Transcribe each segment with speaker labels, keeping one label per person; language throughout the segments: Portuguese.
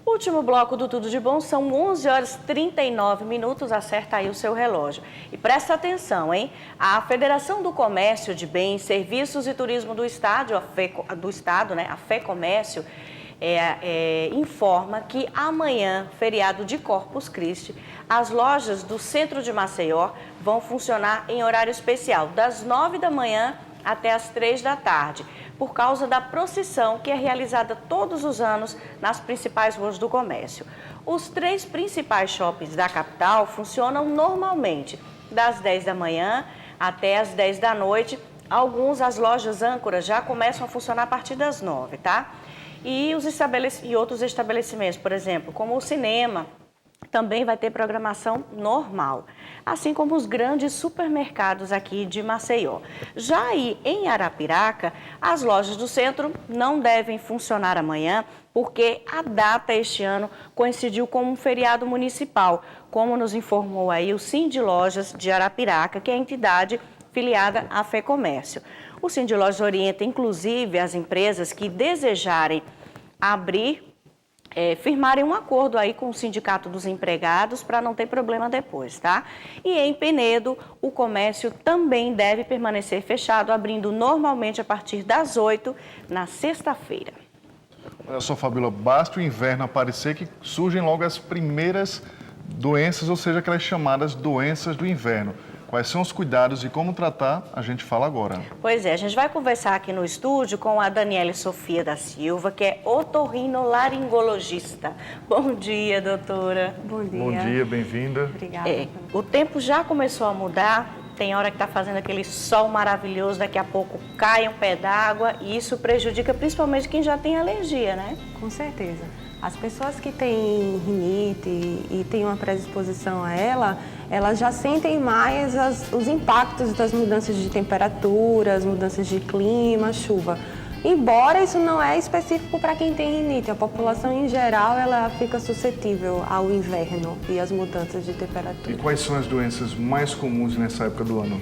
Speaker 1: Último bloco do Tudo de Bom, são 11 horas e 39 minutos, acerta aí o seu relógio. E presta atenção, hein? A Federação do Comércio de Bens, Serviços e Turismo do Estado, a FEComércio, informa que amanhã, feriado de Corpus Christi, as lojas do centro de Maceió vão funcionar em horário especial, das 9 da manhã até as 3 da tarde, por causa da procissão que é realizada todos os anos nas principais ruas do comércio. Os 3 principais shoppings da capital funcionam normalmente, das 10 da manhã até as 10 da noite. As lojas âncoras já começam a funcionar a partir das 9, tá? E outros estabelecimentos, por exemplo, como o cinema, também vai ter programação normal, assim como os grandes supermercados aqui de Maceió. Já aí em Arapiraca, as lojas do centro não devem funcionar amanhã, porque a data este ano coincidiu com um feriado municipal, como nos informou aí o Sindilojas de Arapiraca, que é a entidade filiada à FEComércio. O Sindilojas orienta, inclusive, as empresas que desejarem firmarem um acordo aí com o Sindicato dos Empregados para não ter problema depois, tá? E em Penedo, o comércio também deve permanecer fechado, abrindo normalmente a partir das 8 na sexta-feira.
Speaker 2: Olha só, Fabíola, basta o inverno aparecer que surgem logo as primeiras doenças, ou seja, aquelas chamadas doenças do inverno. Quais são os cuidados e como tratar, a gente fala agora.
Speaker 1: Pois é, a gente vai conversar aqui no estúdio com a Daniele Sofia da Silva, que é otorrinolaringologista. Bom dia, doutora.
Speaker 3: Bom dia.
Speaker 2: Bom dia, bem-vinda.
Speaker 3: Obrigada.
Speaker 1: O tempo já começou a mudar, tem hora que está fazendo aquele sol maravilhoso, daqui a pouco cai um pé d'água e isso prejudica principalmente quem já tem alergia, né?
Speaker 3: Com certeza. As pessoas que têm rinite e têm uma predisposição a ela, elas já sentem mais os impactos das mudanças de temperatura, as mudanças de clima, chuva. Embora isso não é específico para quem tem rinite, a população em geral ela fica suscetível ao inverno e às mudanças de temperatura.
Speaker 2: E quais são as doenças mais comuns nessa época do ano?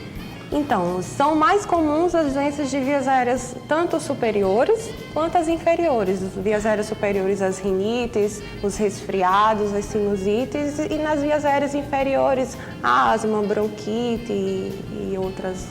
Speaker 3: Então, são mais comuns as doenças de vias aéreas, tanto superiores quanto as inferiores. As vias aéreas superiores, as rinites, os resfriados, as sinusites, e nas vias aéreas inferiores, a asma, bronquite e outras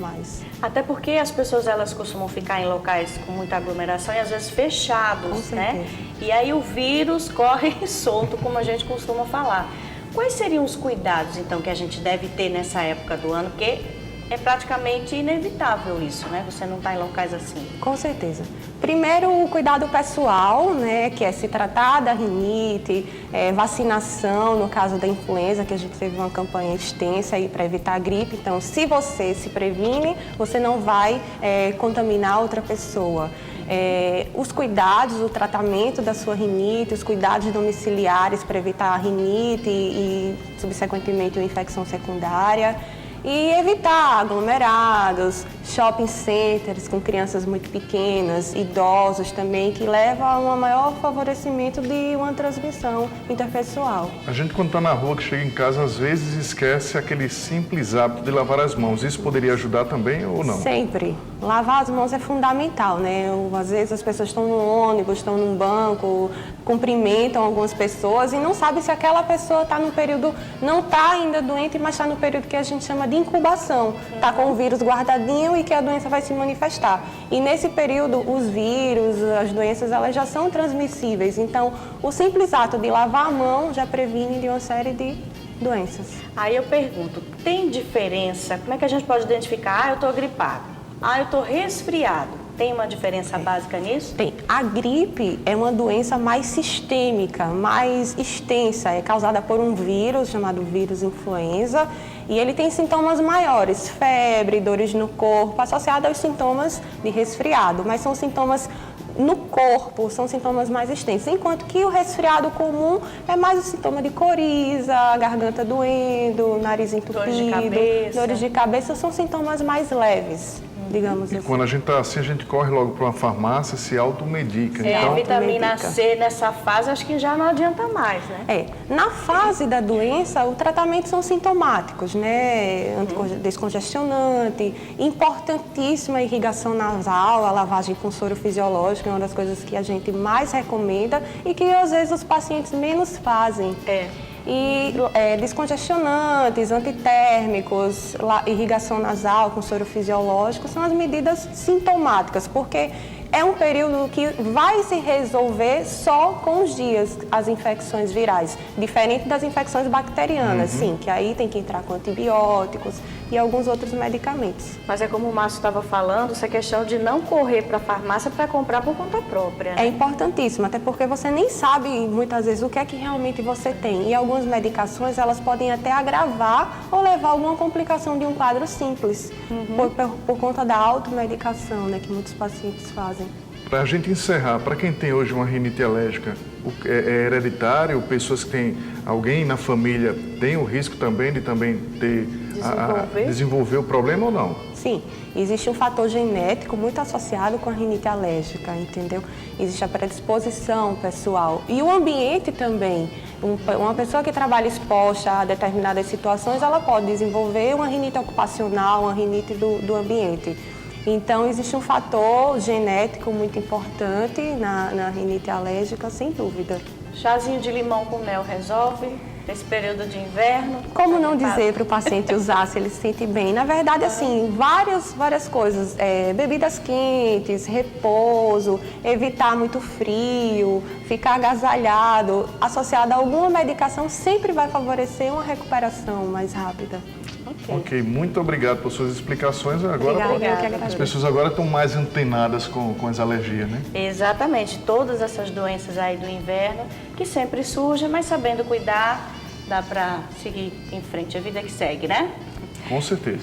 Speaker 3: mais.
Speaker 1: Até porque as pessoas elas costumam ficar em locais com muita aglomeração e às vezes fechados, né? E aí o vírus corre solto, como a gente costuma falar. Quais seriam os cuidados, então, que a gente deve ter nessa época do ano? Porque é praticamente inevitável isso, né? Você não está em locais assim.
Speaker 3: Com certeza. Primeiro, o cuidado pessoal, né? Que é se tratar da rinite, vacinação, no caso da influenza, que a gente teve uma campanha extensa aí para evitar a gripe. Então, se você se previne, você não vai contaminar outra pessoa. Os cuidados, o tratamento da sua rinite, os cuidados domiciliares para evitar a rinite e, subsequentemente, uma infecção secundária. E evitar aglomerados, shopping centers com crianças muito pequenas, idosos também, que leva a um maior favorecimento de uma transmissão interpessoal.
Speaker 2: A gente, quando está na rua, que chega em casa, às vezes esquece aquele simples hábito de lavar as mãos. Isso poderia ajudar também ou não?
Speaker 3: Sempre. Lavar as mãos é fundamental, né? Às vezes as pessoas estão no ônibus, estão num banco, cumprimentam algumas pessoas e não sabem se aquela pessoa está no período, não está ainda doente, mas está no período que a gente chama de incubação. Está com o vírus guardadinho e que a doença vai se manifestar. E nesse período, os vírus, as doenças, elas já são transmissíveis. Então, o simples ato de lavar a mão já previne de uma série de doenças.
Speaker 1: Aí eu pergunto, tem diferença? Como é que a gente pode identificar? Eu estou gripado. Eu estou resfriado. Tem uma diferença básica nisso?
Speaker 3: Tem. A gripe é uma doença mais sistêmica, mais extensa. É causada por um vírus chamado vírus influenza e ele tem sintomas maiores, febre, dores no corpo, associados aos sintomas de resfriado, mas são sintomas no corpo, são sintomas mais extensos, enquanto que o resfriado comum é mais o sintoma de coriza, garganta doendo, nariz entupido, dores de cabeça são sintomas mais leves. digamos
Speaker 2: E
Speaker 3: assim.
Speaker 2: quando a gente está assim, a gente corre logo para uma farmácia, se automedica.
Speaker 1: É,
Speaker 2: Então,
Speaker 1: vitamina
Speaker 3: medica.
Speaker 1: C nessa fase acho que já não adianta mais, né?
Speaker 3: Na fase da doença, o tratamento são sintomáticos, né? Descongestionante, importantíssima a irrigação nasal, a lavagem com soro fisiológico, é uma das coisas que a gente mais recomenda e que às vezes os pacientes menos fazem. E descongestionantes, antitérmicos, irrigação nasal com soro fisiológico são as medidas sintomáticas, porque é um período que vai se resolver só com os dias, as infecções virais, diferente das infecções bacterianas, sim, que aí tem que entrar com antibióticos e alguns outros medicamentos.
Speaker 1: Mas é como o Márcio estava falando, essa questão de não correr para a farmácia para comprar por conta própria.
Speaker 3: É importantíssimo, até porque você nem sabe muitas vezes o que é que realmente você tem. E algumas medicações, elas podem até agravar ou levar a alguma complicação de um quadro simples, por conta da automedicação, né, que muitos pacientes fazem.
Speaker 2: para a gente encerrar, para quem tem hoje uma rinite alérgica, é hereditário? Pessoas que têm, alguém na família tem o risco também de ter desenvolver o problema ou não?
Speaker 3: Sim, existe um fator genético muito associado com a rinite alérgica, entendeu? Existe a predisposição pessoal e o ambiente também. Uma pessoa que trabalha exposta a determinadas situações, ela pode desenvolver uma rinite ocupacional, uma rinite do ambiente. Então, existe um fator genético muito importante na rinite alérgica, sem dúvida.
Speaker 1: Chazinho de limão com mel resolve nesse período de inverno?
Speaker 3: Como não dizer para o paciente usar se ele se sente bem? Na verdade, assim, várias coisas. Bebidas quentes, repouso, evitar muito frio, ficar agasalhado, associado a alguma medicação, sempre vai favorecer uma recuperação mais rápida.
Speaker 2: Ok, muito obrigado por suas explicações. Agora,
Speaker 1: Obrigada.
Speaker 2: as pessoas agora estão mais antenadas com as alergias, né?
Speaker 1: Exatamente, todas essas doenças aí do inverno que sempre surgem, mas sabendo cuidar, dá para seguir em frente, a vida que segue, né?
Speaker 2: Com certeza.